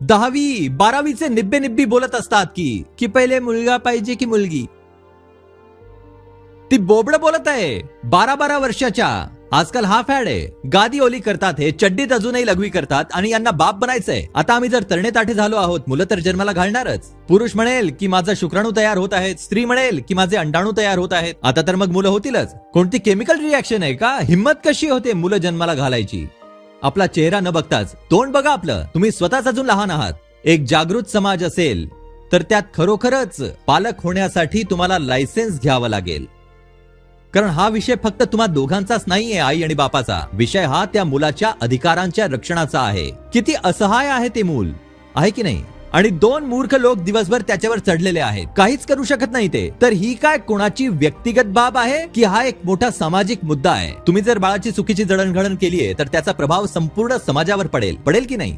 10वी 12वीचे निब्बे निब्बी बोलत असतात की पहिले मुलगा पाहिजे की मुलगी. ती बोबड बोलत आहे 12-12 वर्षाच्या. आजकाल हा फॅड आहे. गादी ओली करतात, हे चड्डीत अजूनही लघवी करतात आणि यांना बाप बनायचंय. आता आम्ही जर तरणे ताठे झालो आहोत, मुलं तर जन्माला घालणारच. पुरुष म्हणेल की माझा शुक्राणू तयार होत आहेत, स्त्री म्हणेल की माझे अंडाणू तयार होत आहेत. आता तर मग मुलं होतीलच. कोणती केमिकल रिॲक्शन आहे का? हिम्मत कशी होते मुलं जन्माला घालायची? आपला चेहरा न बघताच तोंड बघा आपलं. तुम्ही स्वतःच अजून लहान आहात. एक जागृत समाज असेल तर त्यात खरोखरच पालक होण्यासाठी तुम्हाला लायसेन्स घ्यावं लागेल. कारण हा विषय फक्त तुम्हा दोघांचाच नाहीये, आई आणि बापाचा. विषय हा त्या मुलाच्या अधिकारांच्या रक्षणाचा आहे. किती असहाय आहे ते मूल, आहे की नाही? आणि 2 मूर्ख लोक दिवसभर त्याच्यावर चढलेले आहेत. काहीच करू शकत नाही ते. तर ही काय कोणाची व्यक्तिगत बाब आहे की हा एक मोठा सामाजिक मुद्दा आहे? तुम्ही जर बाळाची चुकीची जडणघडण केलीये तर त्याचा प्रभाव संपूर्ण समाजावर पडेल की नाही?